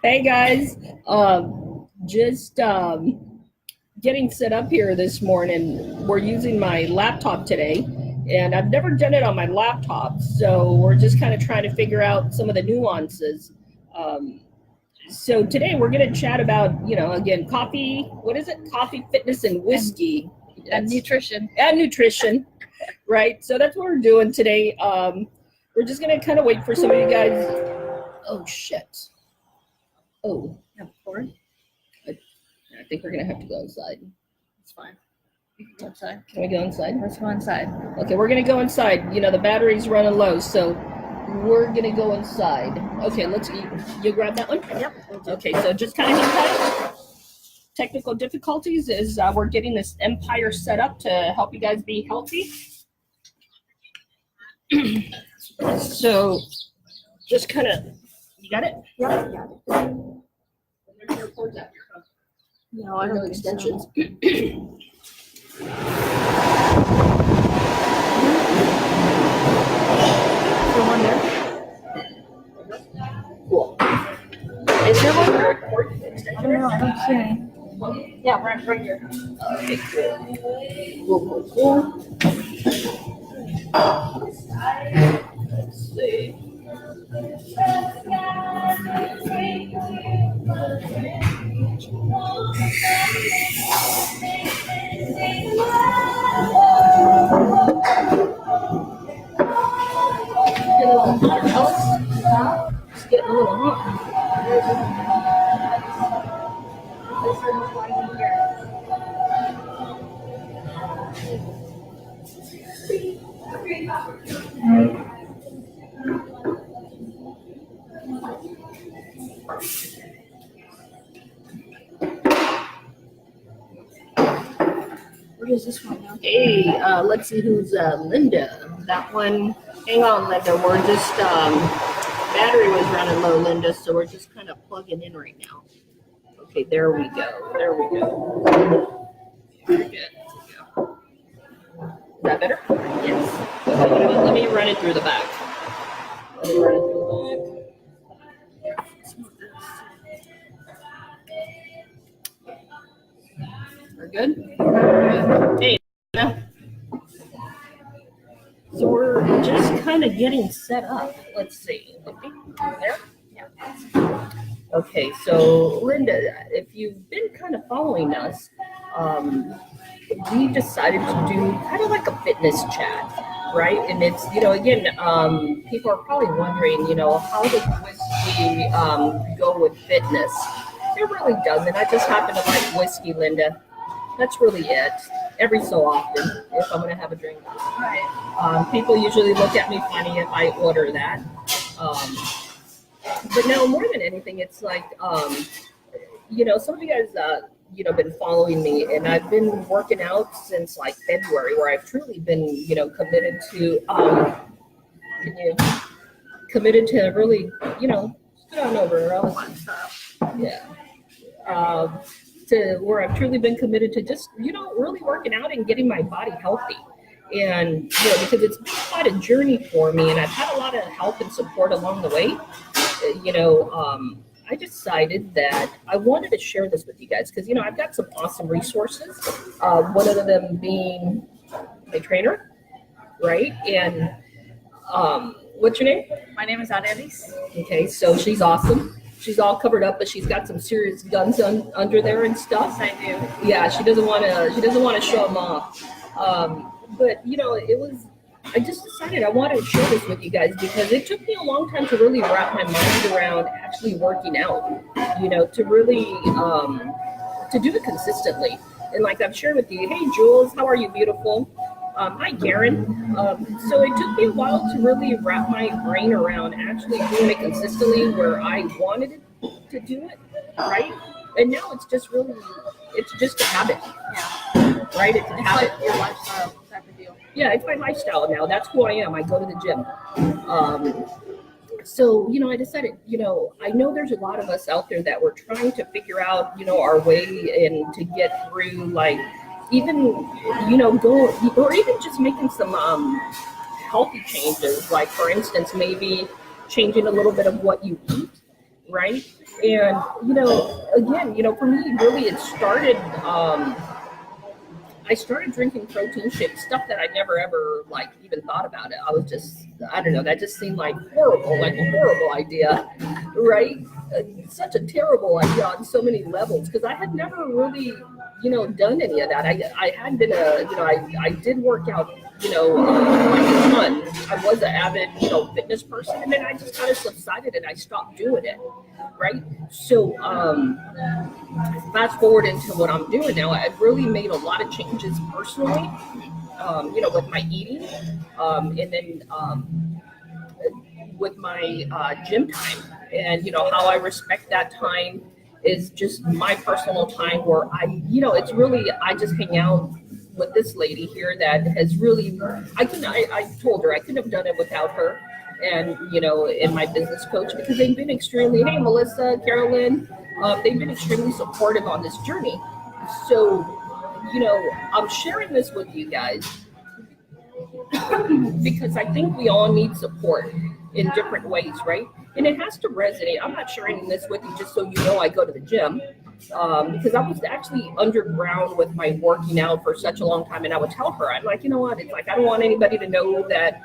Hey guys, just getting set up here this morning. We're using my laptop today, and I've never done it on my laptop, so we're just kind of trying to figure out some of the nuances. Um, so today we're going to chat about, again, coffee. What is it? Coffee, fitness, and whiskey, And nutrition. and nutrition, right? So that's what we're doing today. We're just going to kind of wait for some of you guys. Oh shit. Oh. Yeah, porn. I think we're gonna have to go inside. It's fine. You can go outside. Can we go inside? Let's go inside. Okay, we're gonna go inside. The battery's running low, so we're gonna go inside. Okay, let's eat. You grab that one? Yep. Okay, so just kind of technical difficulties is we're getting this Empire set up to help you guys be healthy. So just kind of, you got it? Yep. No, I No don't think so. extensions. Is there one there? Cool. Is there one? Extension? I don't know. I don't see any. Yeah, right here. Okay, cool. Let's see. Get a little hot, Alex. It's getting a little hot. What is this one now? Hey, let's see who's Linda. That one. Hang on, Linda. We're just battery was running low, Linda, so we're just kind of plugging in right now. Okay, there we go. Very good. Is that better? Yes. Okay, you know what? Let me run it through the back. We're good? Hey, now. So we're just kind of getting set up. Let's see. There? Yeah. Okay, so Linda, if you've been kind of following us, we decided to do kind of like a fitness chat, right? And it's, again, people are probably wondering, how does whiskey go with fitness? It really doesn't. I just happen to like whiskey, Linda. That's really it. Every so often, if I'm going to have a drink. Right. People usually look at me funny if I order that. But no, more than anything, it's like, some of you guys, been following me, and I've been working out since like February, where I've truly been, committed to, committed to really, sit on over, yeah. To where I've truly been committed to just, really working out and getting my body healthy. And, because it's been quite a journey for me, and I've had a lot of help and support along the way, I decided that I wanted to share this with you guys because, I've got some awesome resources. One of them being my trainer, right? And what's your name? My name is Adelis. Okay, so she's awesome. She's all covered up, but she's got some serious guns under there and stuff. Yes, I do. Yeah, she doesn't want to. She doesn't want to show them off. But it was. I just decided I wanted to share this with you guys because it took me a long time to really wrap my mind around actually working out. To really to do it consistently. And like I've shared with you, hey Jules, how are you, beautiful? Hi Karen. So it took me a while to really wrap my brain around actually doing it consistently where I wanted to do it, right? And now it's just a habit, Yeah. right? It's a It's habit. like your lifestyle type of deal. Yeah, it's my lifestyle now. That's who I am. I go to the gym. So, I decided, I know there's a lot of us out there that we're trying to figure out, our way and to get through, like, even, go, or even just making some healthy changes. Like, for instance, maybe changing a little bit of what you eat. right? And again, for me, really, it started. I started drinking protein shakes, stuff that I never ever like even thought about it. I was just, I don't know, that just seemed like a horrible idea, right? Such a terrible idea on so many levels because I had never really, done any of that. I had been I did work out, like a ton. I was an avid, fitness person, and then I just kind of subsided and I stopped doing it, right? So, fast forward into what I'm doing now, I've really made a lot of changes personally, with my eating, and then with my gym time, and how I respect that time is just my personal time where it's really I just hang out with this lady here that has really I told her I couldn't have done it without her and and my business coach because they've been extremely hey Melissa, Carolyn, they've been extremely supportive on this journey. So I'm sharing this with you guys because I think we all need support in different ways, right? And it has to resonate. I'm not sharing this with you just so I go to the gym because I was actually underground with my working out for such a long time, and I would tell her, I'm like, you know what? It's like I don't want anybody to know that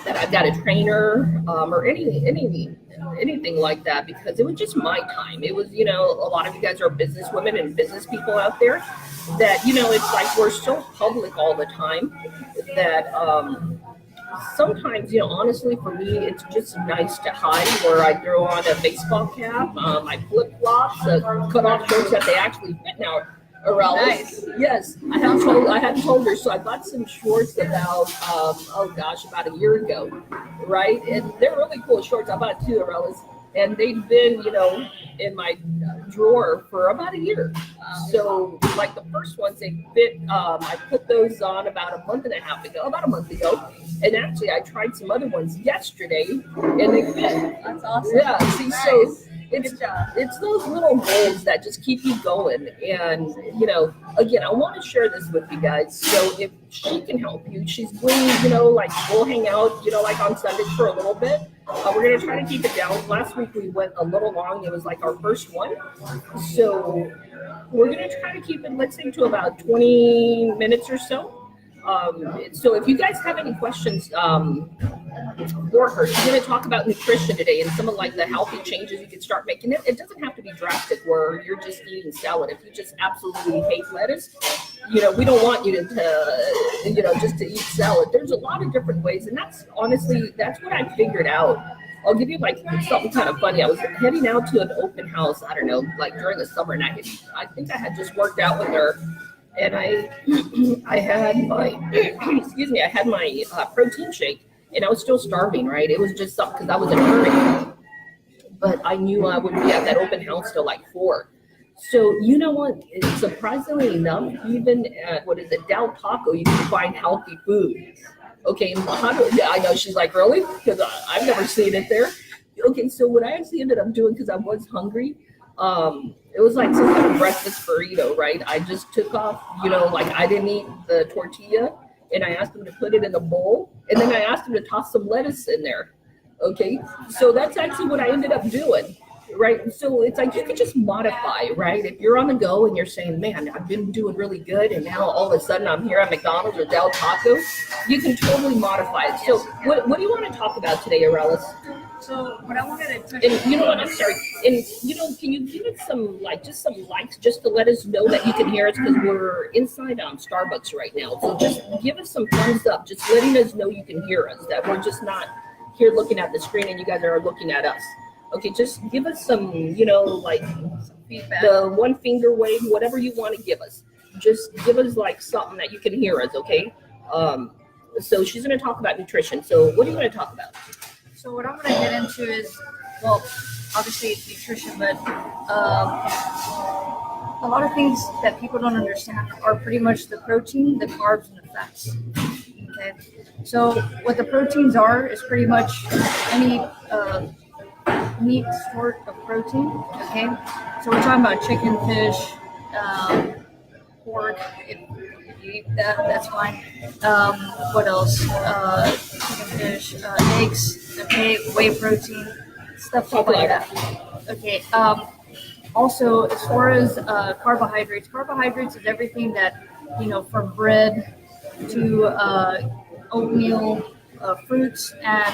that I've got a trainer or anything like that because it was just my time. It was a lot of you guys are business women and business people out there that it's like we're so public all the time that sometimes honestly for me it's just nice to hide where I throw on a baseball cap, my flip-flops, cut off shorts that they actually fit now. Around Nice. Yes, I hadn't told her. So I bought some shorts about about a year ago, right? And they're really cool shorts. I bought two Arelas, and they've been in my drawer for about a year. So like the first ones they fit. I put those on about a month ago, and actually I tried some other ones yesterday, and they fit. That's awesome. Yeah. See, Nice. so. Good job. It's those little goals that just keep you going. And, again, I want to share this with you guys. So if she can help you, she's going, like we'll hang out, like on Sundays for a little bit. We're going to try to keep it down. Last week we went a little long. It was like our first one. So we're going to try to keep it, let's say, to about 20 minutes or so. So if you guys have any questions for her, she's going to talk about nutrition today and some of like the healthy changes you can start making. It doesn't have to be drastic where you're just eating salad. If you just absolutely hate lettuce, we don't want you to just to eat salad. There's a lot of different ways, and that's what I figured out. I'll give you like something kind of funny. I was heading out to an open house, I don't know, like during the summer, and I think I had just worked out with her. And I had my, I had my protein shake, and I was still starving, right? It was just something because I was in a hurry. But I knew I would be at that open house till like 4. So you know what? Surprisingly enough, even at Del Taco, you can find healthy food. Okay, I know she's like, really? Because I've never seen it there. Okay, so what I actually ended up doing because I was hungry. It was like some kind of breakfast burrito, right? I just took off, like I didn't eat the tortilla, and I asked them to put it in a bowl, and then I asked them to toss some lettuce in there. Okay, so that's actually what I ended up doing, right? So it's like you could just modify, right? If you're on the go and you're saying, man, I've been doing really good, and now all of a sudden I'm here at McDonald's or Del Taco, you can totally modify it. So what do you want to talk about today, Arelis? So what I wanted to touch And I'm sorry. And can you give us some likes just to let us know that you can hear us because we're inside Starbucks right now. So just give us some thumbs up, just letting us know you can hear us, that we're just not here looking at the screen and you guys are looking at us. Okay, just give us some, like feedback. the one finger wave, whatever you want to give us. Just give us like something that you can hear us, okay? So she's going to talk about nutrition. So what are you going to talk about? So what I'm going to get into is, well, obviously it's nutrition, but a lot of things that people don't understand are pretty much the protein, the carbs, and the fats. Okay, so what the proteins are is pretty much any meat sort of protein. Okay, so we're talking about chicken, fish, pork. If you eat that, that's fine. What else? Chicken, fish, eggs. Okay, whey protein. stuff Talk like louder. that. Okay. Also, as far as carbohydrates is everything that, from bread to oatmeal, fruits, and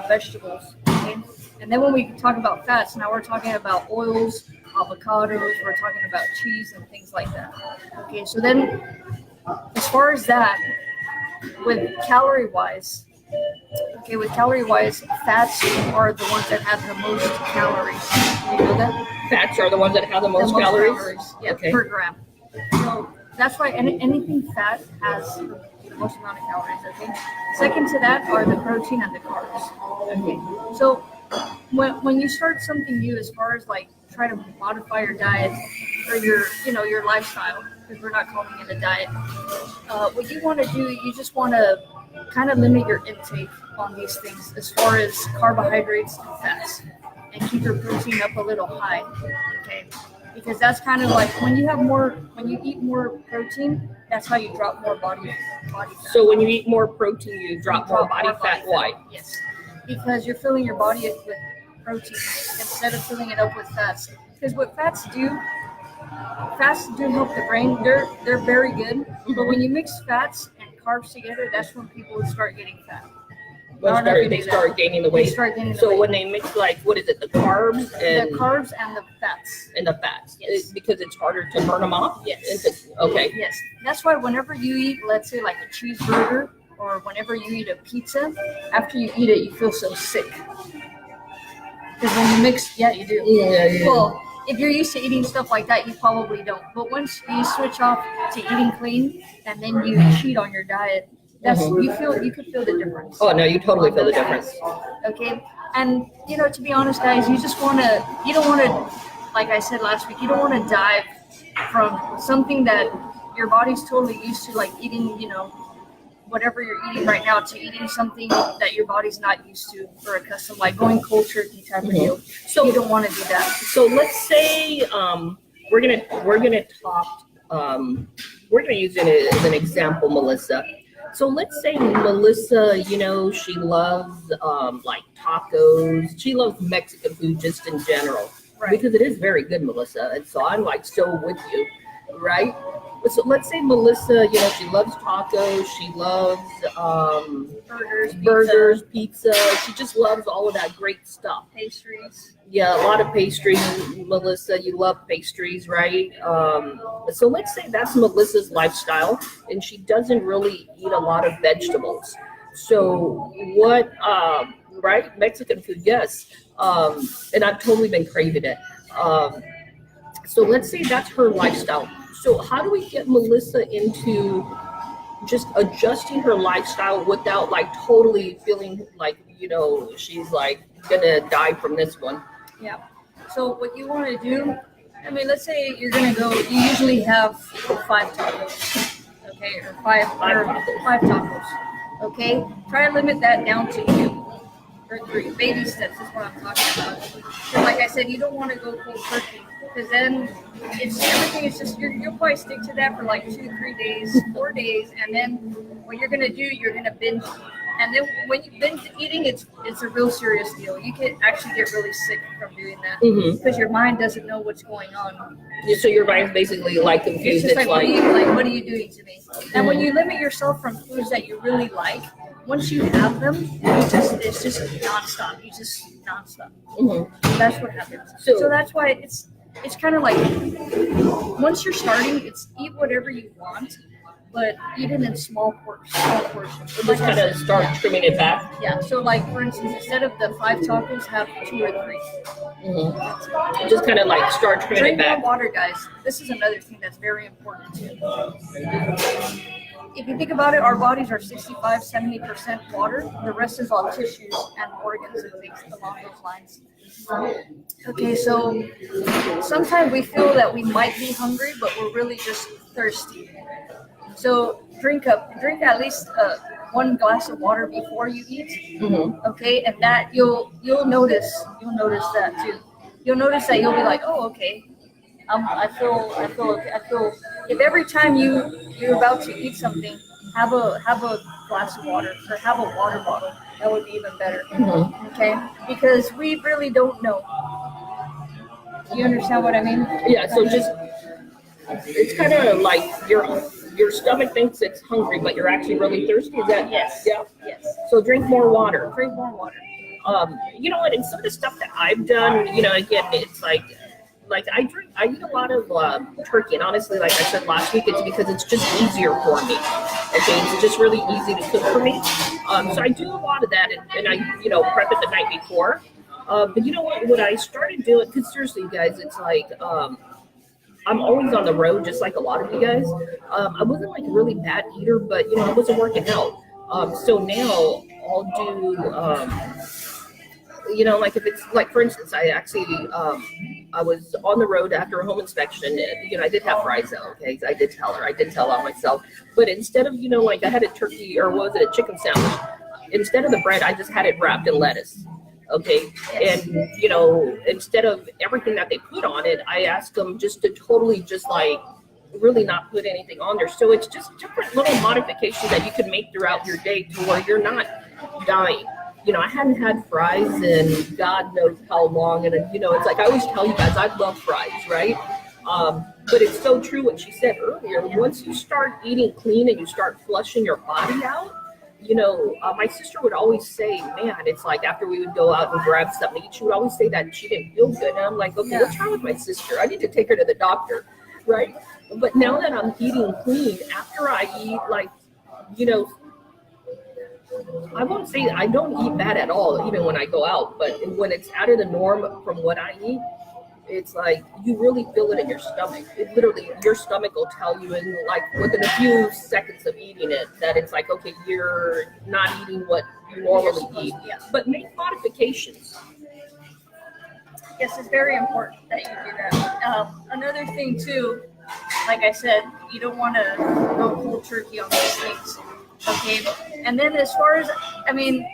vegetables. Okay. And then when we talk about fats, now we're talking about oils, avocados, we're talking about cheese and things like that. Okay. So then, as far as that, with calorie wise, fats are the ones that have the most calories. You know that? Fats are the ones that have the most calories? Yeah, Okay. per gram. So that's why anything fat has the most amount of calories. Okay. Second to that are the protein and the carbs. Okay. So when you start something new, as far as like try to modify your diet or your lifestyle, because we're not calling it a diet. What you want to do, you just want to kind of limit your intake on these things as far as carbohydrates and fats, and keep your protein up a little high. Okay, because that's kind of like when you eat more protein, that's how you drop more body fat. So when you eat more protein, you drop more body fat. Why? Yes, because you're filling your body up with protein instead of filling it up with fats. Because what fats do help the brain. They're very good. But when you mix fats and carbs together, that's when people start getting fat. They start gaining the weight. So weight. when they mix, like, what is it, the carbs and The carbs and the fats. Yes. Because it's harder to burn them off? Yes. Okay. Yes. That's why whenever you eat, let's say like a cheeseburger, or whenever you eat a pizza, after you eat it, you feel so sick. Because when you mix, yeah, you do. Yeah. Well, if you're used to eating stuff like that, you probably don't. But once you switch off to eating clean and then you cheat on your diet, that's you could feel the difference. Oh no, you totally feel the difference. Okay, and to be honest, guys, you don't want to, like I said last week, you don't want to dive from something that your body's totally used to, like eating, whatever you're eating right now, to eating something that your body's not used to or accustomed, like going cold turkey type of deal. So you don't want to do that. So let's say we're gonna talk. We're gonna use it as an example, Melissa. So let's say Melissa, she loves like tacos. She loves Mexican food just in general, Right. because it is very good, Melissa. And so I'm like so with you, right? So let's say Melissa, she loves tacos. She loves burgers, pizza. She just loves all of that great stuff. Pastries. Yeah, a lot of pastries. Melissa, you love pastries, right? So let's say that's Melissa's lifestyle, and she doesn't really eat a lot of vegetables. So what, right? Mexican food, yes. And I've totally been craving it. So let's say that's her lifestyle. So how do we get Melissa into just adjusting her lifestyle without like totally feeling like, she's like gonna die from this one? Yeah. So what you want to do, let's say you're gonna go. You usually have 5 tacos, okay, or five tacos, okay. Try to limit that down to 2 or 3 baby steps. Is what I'm talking about. So like I said, you don't want to go cold turkey, because then everything is just you'll probably stick to that for like 2-3 days, 4 days, and then what you're gonna do, you're gonna binge. And then when you binge eating, it's a real serious deal. You can actually get really sick from doing that, because your mind doesn't know what's going on. So your mind's basically like confused. It's just what are you doing to me? And when you limit yourself from foods that you really like, once you have them, it's just nonstop. You just nonstop. That's what happens. So that's why it's kind of like, once you're starting, it's eat whatever you want, but eat it in small portions. So just kind of start trimming it back. Yeah. So like, for instance, instead of the 5 tacos, have 2 or 3. Just kind of like start trimming Drink it back. more water, guys. This is another thing that's very important too. If you think about it, our bodies are 65-70% water. The rest is all tissues and organs and things along those lines. Okay, so sometimes we feel that we might be hungry, but we're really just thirsty. So drink at least 1 glass of water before you eat. Okay, and that you'll notice that too. You'll notice that you'll be like, oh, okay. I feel okay. I feel, if every time you're about to eat something, have a glass of water, or have a water bottle. that would be even better. Mhm. Okay, because we really don't know. Do you understand what I mean? Yeah, so just it's kind of like your stomach thinks it's hungry, but you're actually really thirsty. Is that Yes. Yeah. Yes. So drink more water. Drink more water. You know what? And some of the stuff that I've done, again, it's like I eat a lot of turkey, and honestly, like I said last week, it's because it's just easier for me. Okay, it's just really easy to cook for me. So I do a lot of that, and I prep it the night before. But you know what? What I started doing, because seriously, guys, it's like I'm always on the road, just like a lot of you guys. I wasn't like a really bad eater, but I wasn't working out. So now I'll do. Like if it's like, for instance, I actually, I was on the road after a home inspection. And, I did have fries though. Okay, I did tell on myself. But instead of, like I had a turkey or was it a chicken sandwich? Instead of the bread, I just had it wrapped in lettuce. Okay, and instead of everything that they put on it, I asked them just to totally just like really not put anything on there. So it's just different little modifications that you can make throughout your day to where you're not dying. I hadn't had fries in God knows how long, and it's like I always tell you guys, I love fries, right? But it's so true what she said earlier. Once you start eating clean and you start flushing your body out, my sister would always say, man, it's like after we would go out and grab something to eat, she would always say that she didn't feel good. And I'm like, okay, what's wrong with my sister? I need to take her to the doctor, right? But now that I'm eating clean, after I eat, like, I won't say I don't eat bad at all, even when I go out. But when it's out of the norm from what I eat, it's like you really feel it in your stomach. It literally, your stomach will tell you in like within a few seconds of eating it that it's like, okay, you're not eating what you normally eat. But make modifications. Yes, it's very important that you do that. Another thing too, like I said, you don't want to go cold turkey on these things. Okay, and then as far as, I mean,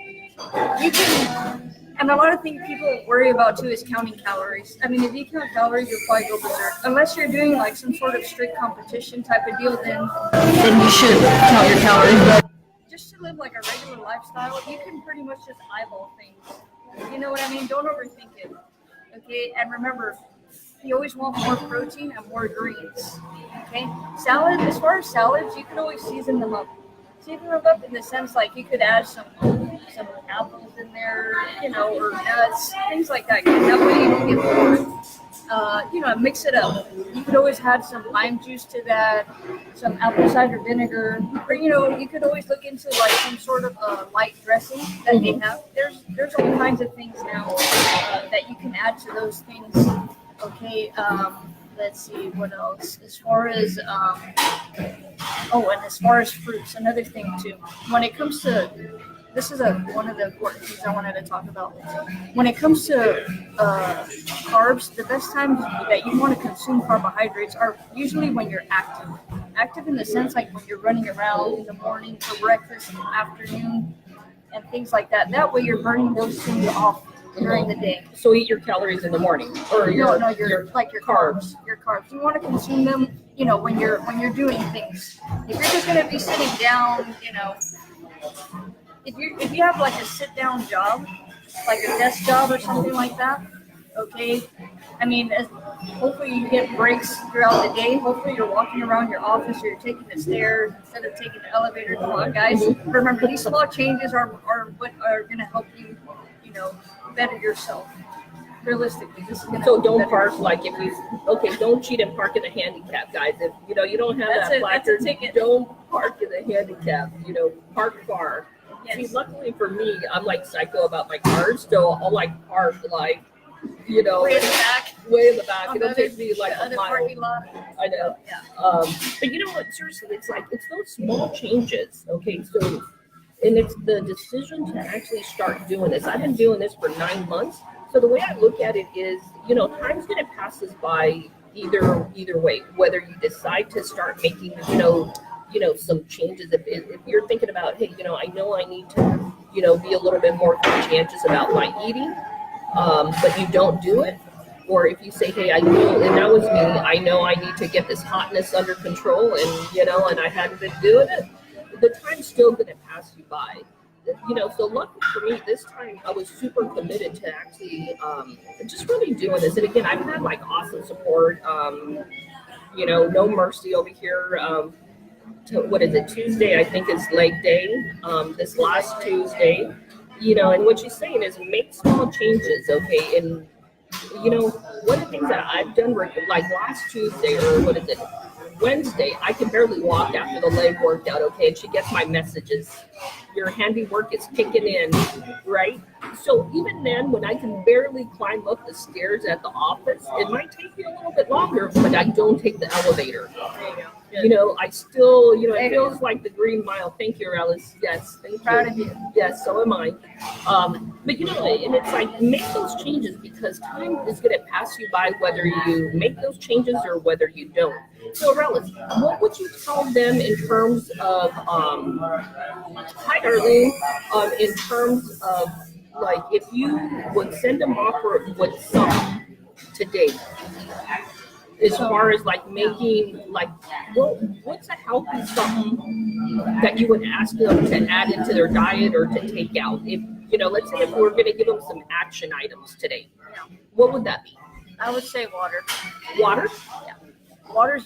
you can, and a lot of things people worry about too is counting calories. I mean, if you count calories, you'll probably go berserk. Unless you're doing like some sort of strict competition type of deal, then you should count your calories. But just to live like a regular lifestyle, you can pretty much just eyeball things. You know what I mean? Don't overthink it. Okay, and remember, you always want more protein and more greens. Okay, salad. As far as salads, you can always season them up. Season them up in the sense like you could add some apples in there, or nuts, things like that. That way you can get more, mix it up. You could always add some lime juice to that, some apple cider vinegar, or you could always look into like some sort of light dressing that they have. There's all kinds of things now that you can add to those things. Okay. Let's see what else. As far as and as far as fruits, another thing too. When it comes to, this is one of the important things I wanted to talk about. When it comes to carbs, the best time that you want to consume carbohydrates are usually when you're active. Active in the sense like when you're running around in the morning for breakfast, in the afternoon, and things like that. That way you're burning those things off during the day. So eat your calories in the morning, or your carbs. Your carbs. You want to consume them, when you're doing things. If you're just going to be sitting down, if you have like a sit down job, like a desk job or something like that, okay. I mean, hopefully you get breaks throughout the day. Hopefully you're walking around your office or you're taking the stairs instead of taking the elevator. Come on, guys. Remember, these small changes are what are going to help you, better yourself. Realistically, this is going to so don't park yourself. Like if you don't cheat and park in the handicap, guys. If you don't have that placard, don't park in the handicap. Park far. Yes. See, luckily for me, I'm like psycho about my cars, so I'll like park like way in the back. It'll take me like a mile. Lot. I know. Yeah. But you know what? Seriously, it's those small changes. Okay, so. And it's the decision to actually start doing this. I've been doing this for 9 months. So the way I look at it is, time's going to pass us by either way. Whether you decide to start making, some changes. If you're thinking about, hey, I know I need to, be a little bit more conscientious about my eating, but you don't do it. Or if you say, hey, I know, and that was me, I know I need to get this hotness under control, and, and I hadn't been doing it. The time's still going to pass you by. so lucky for me, this time I was super committed to actually just really doing this. And again, I've had like awesome support. No mercy over here. What is it? Tuesday, I think, is leg day. This last Tuesday, and what she's saying is make small changes, okay? And one of the things that I've done, like last Tuesday, or what is it, Wednesday, I can barely walk after the leg workout, okay? And she gets my messages. Your handiwork is kicking in, right? So even then, when I can barely climb up the stairs at the office, it might take me a little bit longer, but I don't take the elevator. I still, it feels like the Green Mile. Thank you, Alice. Yes, thank you. Proud of you. Yes, so am I. But and it's like make those changes because time is going to pass you by whether you make those changes or whether you don't. So, Alice, what would you tell them in terms of, hi, Darlene, in terms of like if you would send them off with something today? As far as like making like what's a healthy something that you would ask them to add into their diet or to take out? If let's say if we're going to give them some action items today, what would that be? I would say water. Water? Yeah, water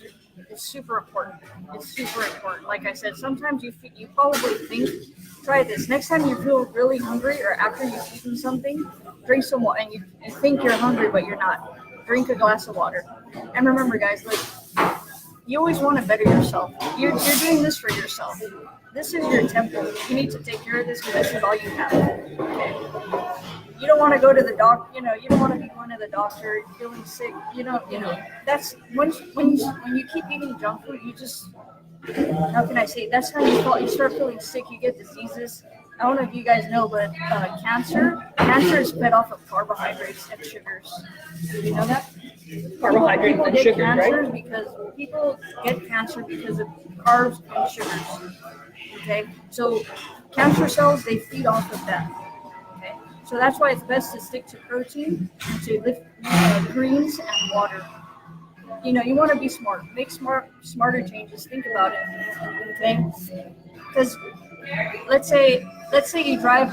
is super important. It's super important. Like I said, sometimes you probably think, try this. Next time you feel really hungry or after you've eaten something, drink some water, and you think you're hungry but you're not. Drink a glass of water. And remember, guys, like you always want to better yourself. You're doing this for yourself. This is your temple. You need to take care of this because this is all you have. Okay? You don't want to go to the doctor. You don't want to be going to the doctor feeling sick. That's when you keep eating junk food. You just, how can I say? That's how you start feeling sick. You get diseases. I don't know if you guys know, but cancer is fed off of carbohydrates and sugars. Did you know that? Carbohydrates and sugars, right? People get cancer because of carbs and sugars. Okay, so cancer cells, they feed off of that. Okay, so that's why it's best to stick to protein, to lift greens and water. You want to be smart. Make smarter changes. Think about it. Okay, because let's say you drive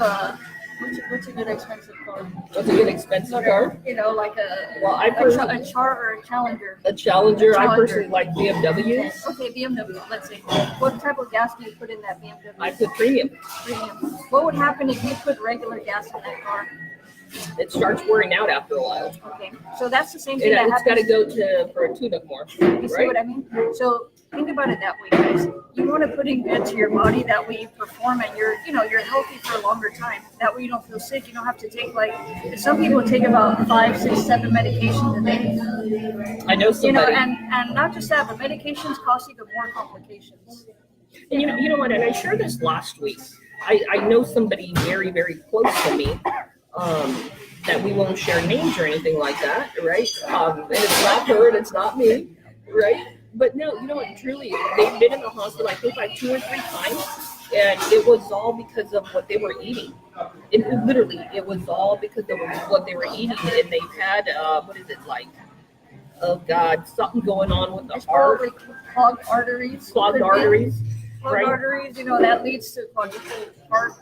what's a good expensive car? What's a good expensive car? Like a Char or a Challenger. A Challenger. I personally like BMWs. Okay, BMW. Let's say. What type of gas do you put in that BMW? I put premium. What would happen if you put regular gas in that car? It starts wearing out after a while. Okay, so that's the same thing. It's got to go for a tune-up more. You see what I mean? So think about it that way, guys. You want to put in good to your body. That way you perform and you're healthy for a longer time. That way you don't feel sick. You don't have to take some people take about 5, 6, 7 medications a day. I know somebody. And not just that, but medications cause even more complications. And you know what? And I shared this last week. I know somebody very, very close to me. That we won't share names or anything like that, right? And it's not her and it's not me, right? But no, you know what? Truly, they've been in the hospital, I think, like 2 or 3 times, and it was all because of what they were eating. It was all because of what they were eating, and they've had oh God, something going on with the heart. It's clogged arteries. Clogged arteries. Right. Arteries, that leads to quadruple heart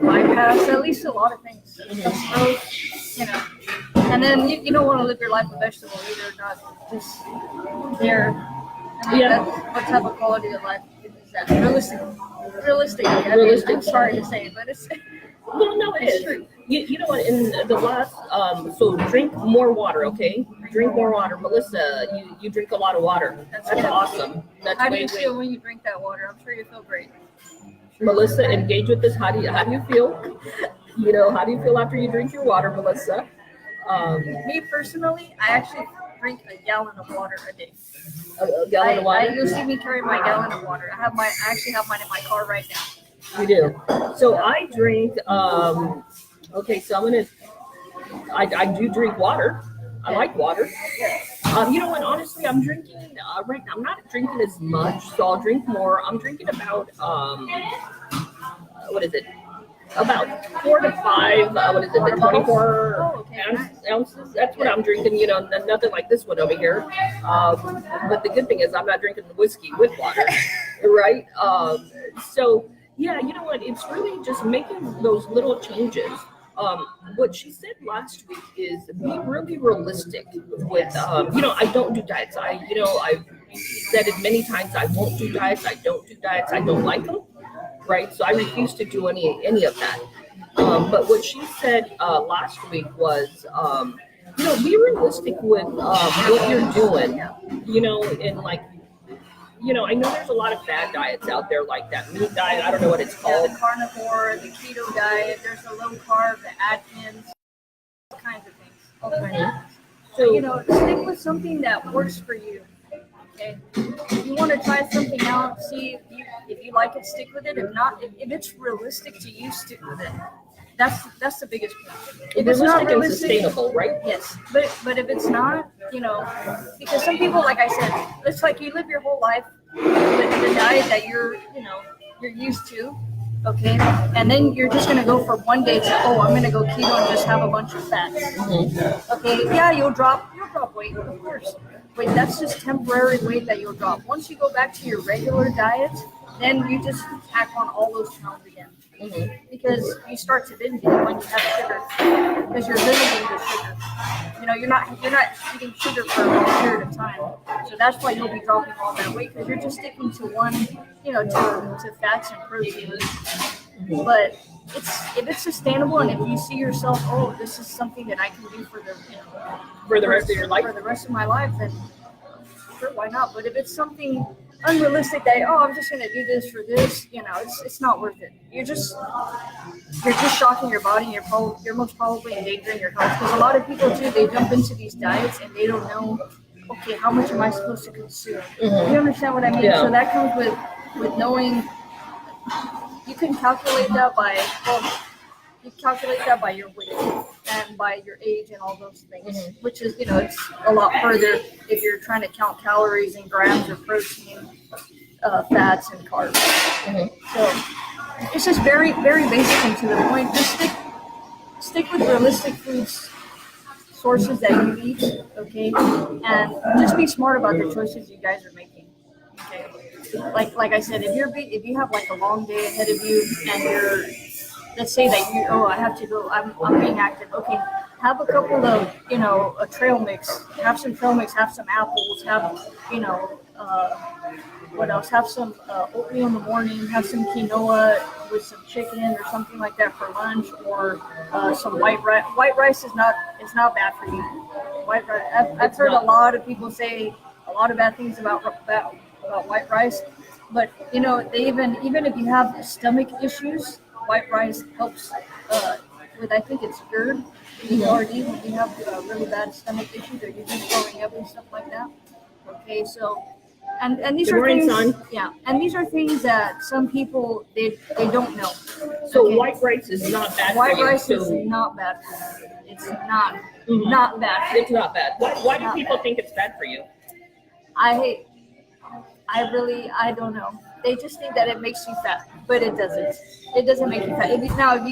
bypass. That leads to a lot of things. Stroke, And then you don't want to live your life a vegetable either, not just there. What type of quality of life is that? Realistic. I'm sorry to say it, but it's. Well, no, it is. True. You know what? In the last, so drink more water, okay? Drink more water, Melissa. You drink a lot of water. That's awesome. How do you feel when you drink that water? I'm sure you feel great. Melissa, engage with this. How do you feel? How do you feel after you drink your water, Melissa? Me personally, I actually drink a gallon of water a day. A gallon of water? You'll see me carry my gallon of water. I actually have mine in my car right now. You do. So I drink. Okay, so I do drink water. I like water. You know what? Honestly, I'm drinking right now. I'm not drinking as much, so I'll drink more. I'm drinking about what is it? About 4 to 5. What is it? The 24 ounces. That's what I'm drinking. Nothing like this one over here. But the good thing is I'm not drinking the whiskey with water, right? So. Yeah, you know what? It's really just making those little changes. What she said last week is be really realistic with, I don't do diets. I've said it many times. I won't do diets. I don't do diets. I don't like them, right? So I refuse to do any of that. But what she said last week was, be realistic with what you're doing. And like I know there's a lot of bad diets out there, like that meat diet. I don't know what it's Yeah, called. the carnivore, the keto diet. There's the low carb, the Atkins, all kinds of things. All kinds of things. So stick with something that works for you. Okay. If you want to try something out, see if you like it, stick with it. If not, if it's realistic to you, stick with it. That's the biggest point. If it's not Realistic and realistic, sustainable, right? yes. But if it's not, because some people, like I said, it's like you live your whole life with the diet that you're used to, okay, and then you're just gonna go from one day to I'm gonna go keto and just have a bunch of fats. Mm-hmm. Okay, yeah, you'll drop weight, of course, but that's just temporary weight that you'll drop. Once you go back to your regular diet, then you just tack on all those pounds again. Mm-hmm. Because you start to binge it when you have sugar, because you're limiting the sugar. You're not eating sugar for a long period of time, so that's why you'll be dropping all that weight, because you're just sticking to one, to fats and protein. Mm-hmm. But if it's sustainable, and if you see yourself, this is something that I can do for the rest of your life, for the rest of my life, then sure, why not? But if it's something unrealistic that I'm just going to do this for this, it's not worth it. You're just shocking your body, and you're most probably endangering your health, because a lot of people too, they jump into these diets and they don't know, okay, how much am I supposed to consume? Mm-hmm. You understand what I mean? Yeah. So that comes with knowing. You can calculate that by your weight and by your age and all those things, Mm-hmm. which is, it's a lot further if you're trying to count calories and grams of protein, fats and carbs. Mm-hmm. So it's just very, very basic and to the point. Just stick with realistic foods, sources that you eat, okay? And just be smart about the choices you guys are making, okay? Like I said, if you have like a long day ahead of you, and let's say that I have to go, I'm being active, okay, have a couple of, a trail mix, have some trail mix, have some apples, have, what else, have some oatmeal in the morning, have some quinoa with some chicken or something like that for lunch, or some white rice. White rice is not bad for you. White rice, I've heard a lot of people say a lot of bad things about white rice, but they even if you have stomach issues, white rice helps with, I think it's GERD, GERD, when you have really bad stomach issues, or you're just throwing up and stuff like that. Okay, so and these are things, and these are things that some people they don't know. So okay. White rice is not bad. White for you, rice so is not bad for you. It's not Mhm. not bad. For you. It's not bad. Why do Not people bad. think it's bad for you? I don't know. They just think that it makes you fat, but it doesn't. It doesn't make you fat. If you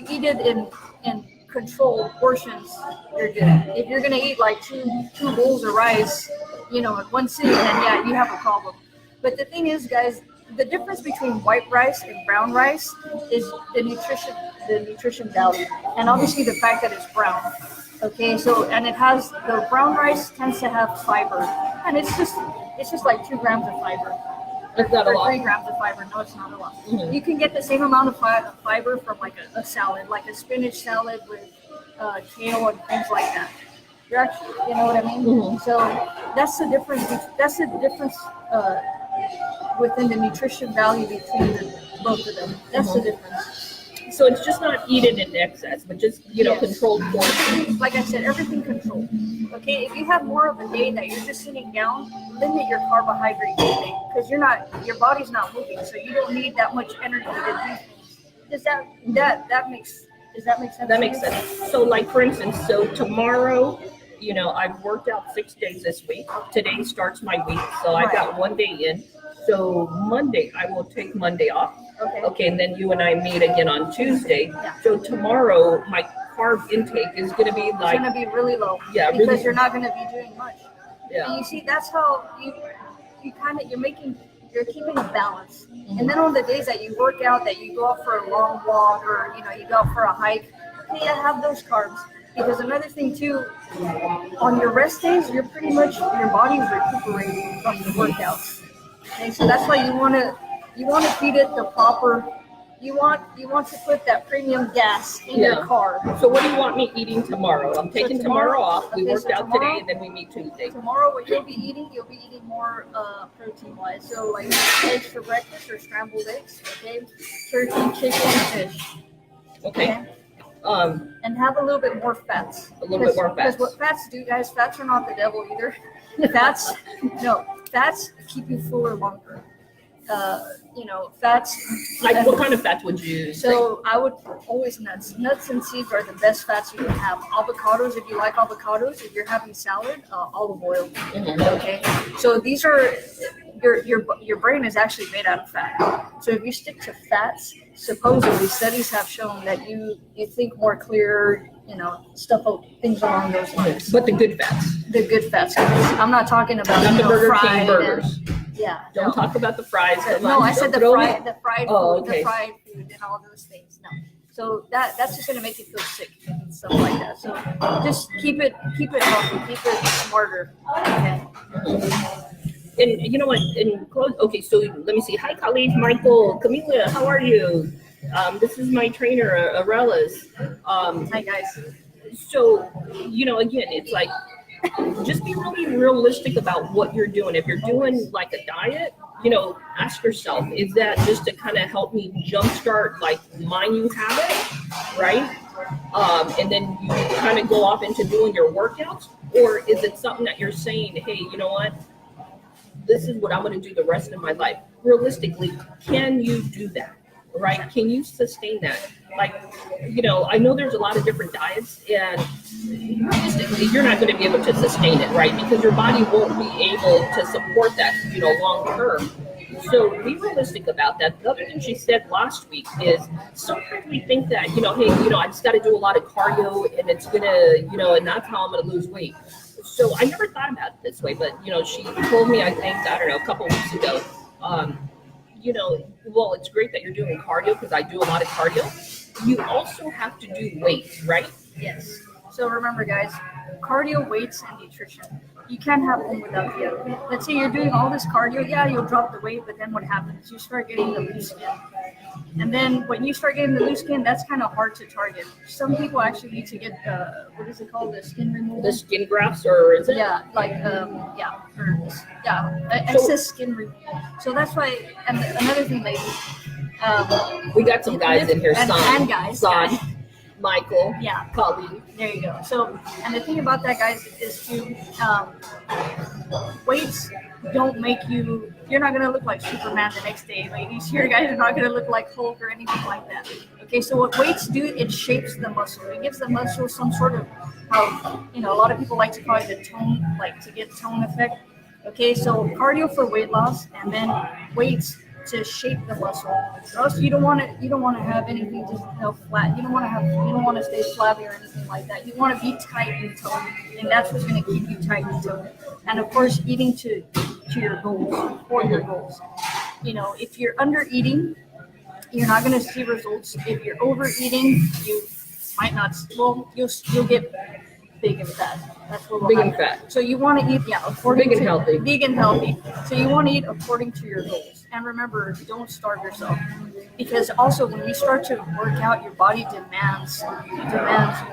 eat it in controlled portions, you're good. If you're gonna eat like two bowls of rice, in one sitting, then you have a problem. But the thing is, guys, the difference between white rice and brown rice is the nutrition value, and obviously the fact that it's brown. Okay, so and the brown rice tends to have fiber, and it's just like 2 grams of fiber. It's not a Or lot. 3 grams of fiber. No, it's not a lot. Mhm. You can get the same amount of fiber from like a salad, like a spinach salad with kale and things like that. You're actually, you know what I mean? Mhm. So that's the difference. That's the difference within the nutrition value between both of them. That's the difference. So it's just not eaten in excess, but just Yes. controlled portions. Like I said, everything controlled. Okay, if you have more of a day that you're just sitting down, limit your carbohydrate intake, because your body's not moving, so you don't need that much energy to do things. Does that make sense? That makes sense. So like for instance, so tomorrow, I've worked out 6 days this week. Today starts my week, so I got 1 day in. So Monday, I will take Monday off. Okay, and then you and I meet again on Tuesday. Yeah. So tomorrow, my carb intake is going to be It's going to be really low. Yeah, because really- you're not going to be doing much. Yeah. And you see, that's how you're you're keeping a balance. And then on the days that you work out, that you go out for a long walk, or you go out for a hike, okay, yeah, have those carbs. Because another thing too, on your rest days, you're pretty much your body's recuperating from the workouts. Okay, so that's why you want to feed it the proper. You want to put that premium gas in your car. So what do you want me eating tomorrow? I'm taking tomorrow off. We okay, worked so out tomorrow- today, and then we meet Tuesday. Tomorrow, what you'll be eating more protein wise. So like eggs for breakfast or scrambled eggs. Okay, turkey, chicken, fish. Okay. And have a little bit more fats. A little bit more fats. Because what fats do, guys, fats are not the devil either. Fats keep you fuller longer. Fats. Like what kind of fats would you say? So I would always nuts. Nuts and seeds are the best fats you can have. Avocados, if you like avocados, if you're having salad, olive oil. Mhm. Okay. So these are your brain is actually made out of fat. So if you stick to fats, supposedly studies have shown that you think more clear, things along those lines. But the good fats. The good fats. I'm not talking about Not the Burger King fried burgers. no. Don't talk about the fries. Come No, on, I said don't the throw fried, me- the fried Oh, food, okay. the fried food, and all those things. No, so that's just gonna make you feel sick and stuff like that. So just keep it healthy, keep it smarter. Okay. And you know what? In close. Okay, so let me see. Hi, colleague Michael, Camila. How are you? This is my trainer, Arelis. Hi guys. So again, it's like just be really realistic about what you're doing. If you're doing like a diet, ask yourself, is that just to kind of help me jumpstart like my new habit, right? And then you kind of go off into doing your workouts, or is it something that you're saying, hey, you know what? This is what I'm going to do the rest of my life. Realistically, can you do that? Right? Can you sustain that? Like, I know there's a lot of different diets, and realistically, you're not going to be able to sustain it, right? Because your body won't be able to support that, long term. So be realistic about that. The other thing she said last week is sometimes we think that, hey, I just got to do a lot of cardio and it's going to, and that's how I'm going to lose weight. So I never thought about it this way, but, she told me, I think, a couple of weeks ago, well, it's great that you're doing cardio because I do a lot of cardio. You also have to do weights, right? Yes. So remember, guys, cardio, weights, and nutrition. You can't have one without the other. Let's say you're doing all this cardio, yeah, you'll drop the weight, but then what happens? You start getting the loose skin. And then when you start getting the loose skin, that's kind of hard to target. Some people actually need to get, what is it called, the skin removal? The skin grafts, or is it? Yeah, excess skin removal. So that's why, and another thing, ladies, we got some guys in here, and guys. Michael, Yeah. colleague. There you go. So, and the thing about that, guys, is to weights don't make you. You're not gonna look like Superman the next day, ladies. Your guys are not gonna look like Hulk or anything like that. Okay, so what weights do? It shapes the muscle. It gives the muscle some sort of, a lot of people like to call it the tone, like to get tone effect. Okay, so cardio for weight loss, and then weights to shape the muscle. Or else you don't want to have anything just flat. You don't want to stay flabby or anything like that. You want to be tight and toned, and that's what's going to keep you tight and toned. And of course, eating to your goals, for your goals. If you're under eating, you're not going to see results. If you're overeating, you might not. Well, you'll get big and fat. That's what will Big happen. and fat. So you want to eat, according Big and to healthy. Big and healthy. So you want to eat according to your goals. And remember, don't starve yourself. Because also when you start to work out, your body demands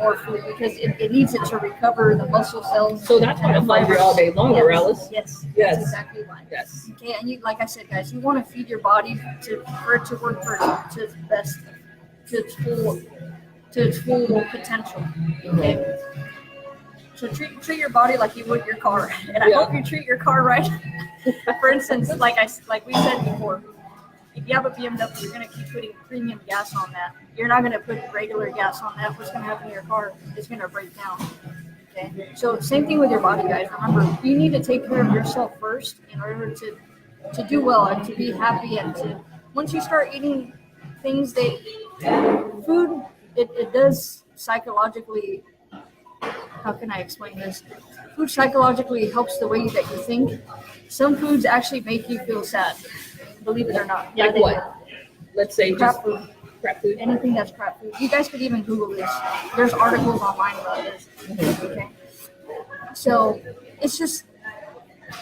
more food because it needs it to recover the muscle cells. So that's why I'm hungry all day long, Arelis. Yes. Yes. That's exactly why. Yes. Okay, and you, like I said, guys, you want to feed your body for it to work to its best, to its full potential. Okay. So treat your body like you would your car, and I hope you treat your car right. For instance, like we said before, if you have a BMW, you're gonna keep putting premium gas on that. You're not gonna put regular gas on that. What's gonna happen to your car? It's gonna break down. Okay. So same thing with your body, guys. Remember, you need to take care of yourself first in order to do well and to be happy and to once you start eating things food it does psychologically how can I explain this? Food psychologically helps the way that you think. Some foods actually make you feel sad, believe it or not. Like They what? do. Let's say Crap just food. crap food. Anything that's crap food. You guys could even Google this. There's articles online about this. Okay. So it's just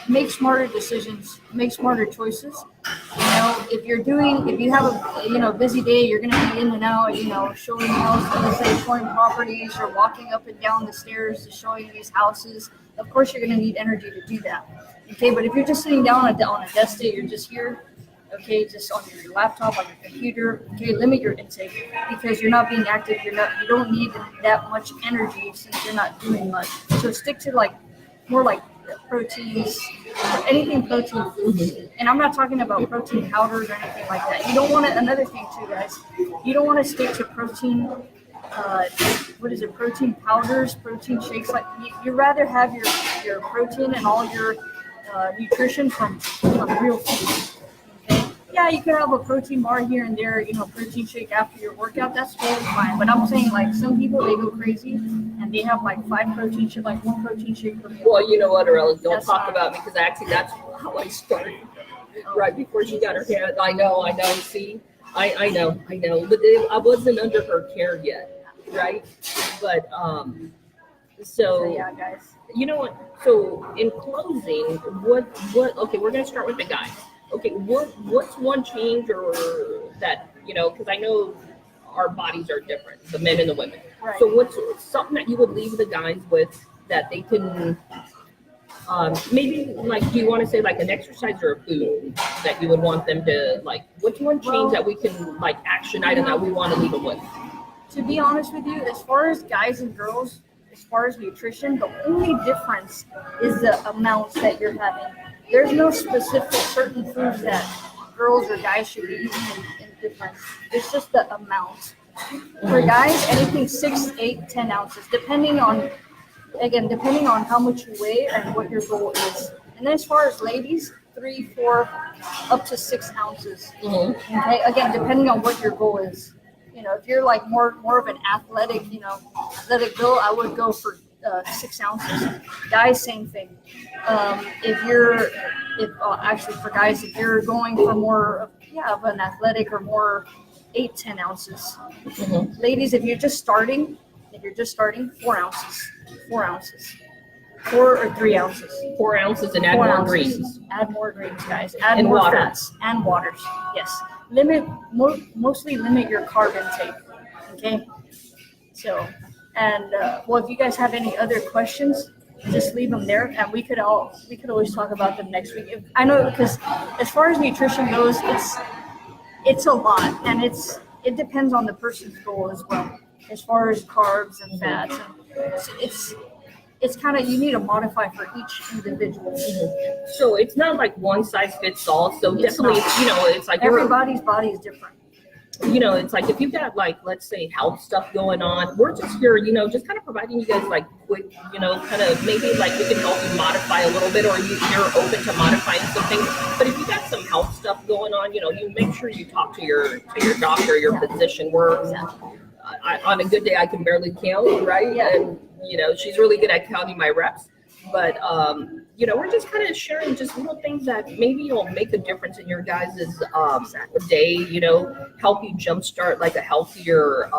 make smarter decisions, make smarter choices. If you have a busy day, you're gonna be in and out, showing houses, let's say showing properties or walking up and down the stairs to showing these houses. Of course, you're gonna need energy to do that. Okay, but if you're just sitting down on a desk day, you're just here. Okay, just on your laptop, on your computer. Okay, limit your intake because you're not being active. You don't need that much energy since you're not doing much. So stick to more like proteins, anything protein foods. And I'm not talking about protein powders or anything like that. You don't want to. Another thing too, guys. You don't want to stick to protein. Protein powders, protein shakes. Like you rather have your protein and all your nutrition from real food. Yeah, you could have a protein bar here and there, protein shake after your workout. That's totally fine. But I'm saying, some people, they go crazy and they have 5 protein shake, one protein shake per meal. Well, you know what, Aurelia, don't That's talk not- about me because actually that's how I started. Right before she got her hair. I know. See, I know. But I wasn't under her care yet, right? But So yeah, guys. you know what? So in closing, what? Okay, we're gonna start with the guys. Okay, what's one change or that because I know our bodies are different, the men and the women. Right. So what's something that you would leave the guys with that they can maybe do you want to say an exercise or a food that you would want them to what's one change that we can action item that we want to leave them with? To be honest with you, as far as guys and girls, as far as nutrition, the only difference is the amounts that you're having. There's no specific certain foods that girls or guys should be eating in difference. It's just the amount. For guys, anything 6, 8, 10 ounces, depending on how much you weigh and what your goal is. And then as far as ladies, 3, 4, up to 6 ounces. Mm-hmm. Okay, again, depending on what your goal is. If you're more of an athletic build, I would go for 6 ounces. Guys, same thing. For guys, if you're going for more of an athletic or more 8, 10 ounces. Mm-hmm. Ladies, if you're just starting, 4 ounces. 4 or 3 ounces. 4 ounces and add 4 more ounces. greens. Add more greens, guys. Add And more water. fats and waters. Yes. Mostly limit your carb intake. Okay. So, and if you guys have any other questions, just leave them there, and we could always talk about them next week. I know, because as far as nutrition goes, it's a lot, and it depends on the person's goal as well. As far as carbs and fats, and it's kind of, you need to modify for each individual. So it's not one size fits all. So It's definitely, not. it's like Everybody's body is different. it's if you've got let's say health stuff going on, we're just here, just kind of providing you guys quick, kind of maybe we can help you modify a little bit, or you're open to modifying some things. But if you got some health stuff going on, you make sure you talk to your doctor, your physician. On a good day, I can barely count, right? Yeah. And she's really good at counting my reps. But we're just kind of sharing just little things that maybe will make a difference in your guys' day. Help you jumpstart a healthier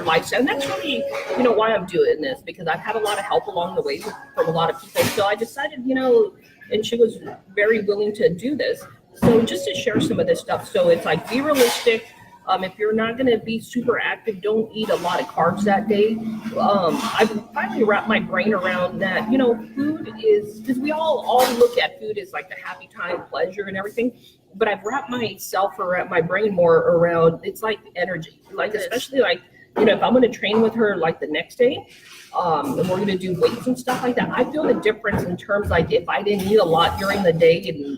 lifestyle. And that's really why I'm doing this, because I've had a lot of help along the way from a lot of people. So I decided, and she was very willing to do this. So just to share some of this stuff. So it's be realistic. If you're not going to be super active, don't eat a lot of carbs that day. I've finally wrapped my brain around that, food is, because we all look at food as the happy time, pleasure and everything. But I've wrapped my brain more around, it's energy. Especially if I'm going to train with her the next day, and we're going to do weights and stuff like that, I feel the difference in terms if I didn't eat a lot during the day and,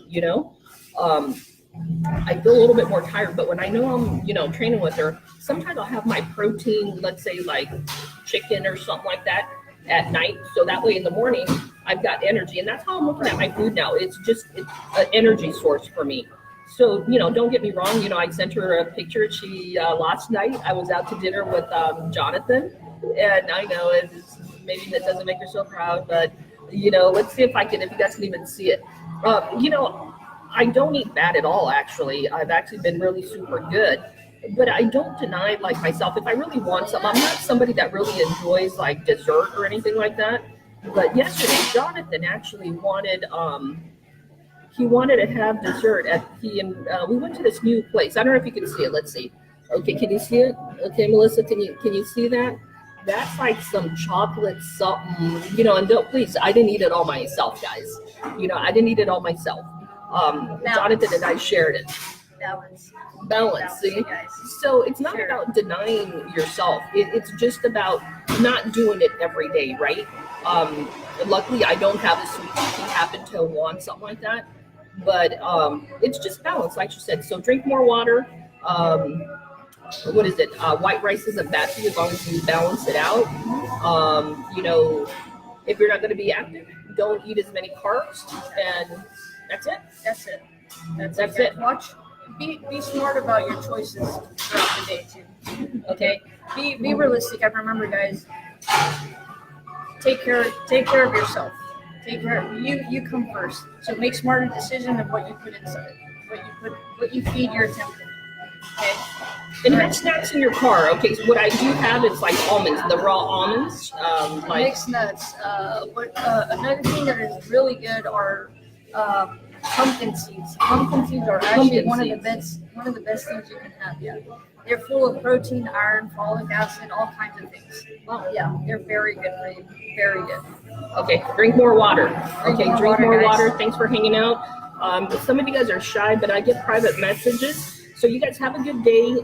I feel a little bit more tired. But when I know I'm, training with her, sometimes I'll have my protein, let's say chicken or something like that at night. So that way in the morning, I've got energy. And that's how I'm looking at my food now. It's an energy source for me. So, don't get me wrong. I sent her a picture. Last night I was out to dinner with Jonathan. And I know maybe that doesn't make her so proud, but let's see if you guys can even see it. I don't eat bad at all, actually. I've actually been really super good. But I don't deny like myself. If I really want some, I'm not somebody that really enjoys like dessert or anything like that. But yesterday, Jonathan actually wanted he wanted to have dessert we went to this new place. I don't know if you can see it. Let's see. Okay, can you see it? Okay, Melissa, can you see that? That's like some chocolate something, and don't, please, I didn't eat it all myself, guys. I didn't eat it all myself. Jonathan and I shared it. Balance, see? Guys. So it's not about denying yourself. It's just about not doing it every day, right? Luckily, I don't have a sweet tooth happen to want something like that. But it's just balance, like you said. So drink more water. What is it? White rice isn't bad for you as long as you balance it out. If you're not going to be active, don't eat as many carbs, and that's it. That's it. Be smart about your choices throughout the day too. Okay, be realistic. I remember, guys. Take care of yourself. Take care of you. Come first. So make smarter decisions of what you put inside, what you feed your temple. Okay. And have snacks in your car. Okay, so what I do have is like almonds, the raw almonds. Mixed nuts. Another thing that is really good are pumpkin seeds. Pumpkin seeds are actually one of the best things you can have. Yeah, they're full of protein, iron, folic acid, all kinds of things. Well, yeah, they're very good for you. Very good. Okay, drink more water. Drink more guys. water. Thanks for hanging out. Some of you guys are shy, but I get private messages. So you guys have a good day,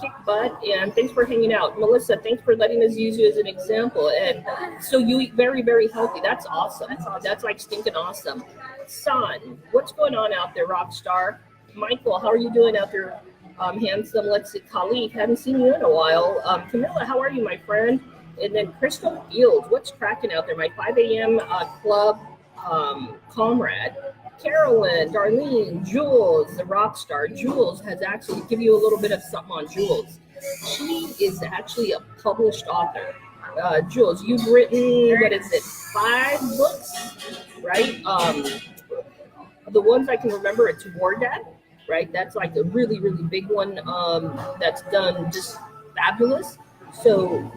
kick butt, and thanks for hanging out. Melissa, thanks for letting us use you as an example. And so you eat very, very healthy. That's awesome. That's like stinking awesome. Son, what's going on out there, rock star? Michael, how are you doing out there, handsome? Let's see, Khalid, haven't seen you in a while. Camilla, how are you, my friend? And then Crystal Fields, what's cracking out there? My 5 a.m. Club comrade. Carolyn, Darlene, Jules, the rock star. Jules has actually, give you a little bit of something on Jules. She is actually a published author. Jules, you've written, 5 books, right? The ones I can remember, it's War Dad, right? That's like a really, really big one that's done just fabulous. So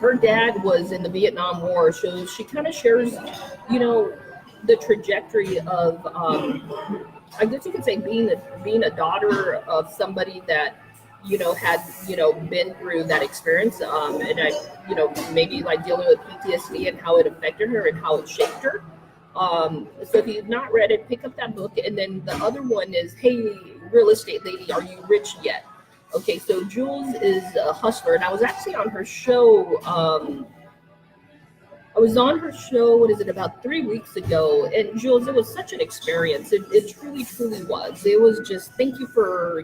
her dad was in the Vietnam War, so she kind of shares, the trajectory of, I guess you could say being a daughter of somebody that, had, been through that experience. And I, maybe like dealing with PTSD and how it affected her and how it shaped her. So if you've not read it, pick up that book. And then the other one is, hey, real estate lady, are you rich yet? Okay, so Jules is a hustler, and I was actually on her show. About 3 weeks ago, and Jules, it was such an experience. It truly, truly was. It was just, thank you for,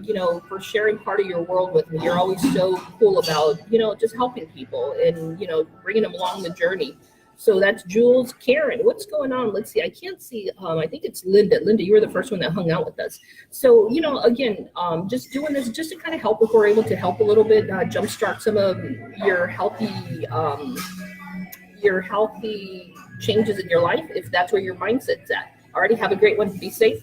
for sharing part of your world with me. You're always so cool about, just helping people and, bringing them along the journey. So that's Jules. Karen, what's going on? Let's see. I can't see. I think it's Linda. Linda, you were the first one that hung out with us. So, again, just doing this just to kind of help if we're able to help a little bit, jumpstart some of your healthy changes in your life, if that's where your mindset's at. Already have a great one. Be safe.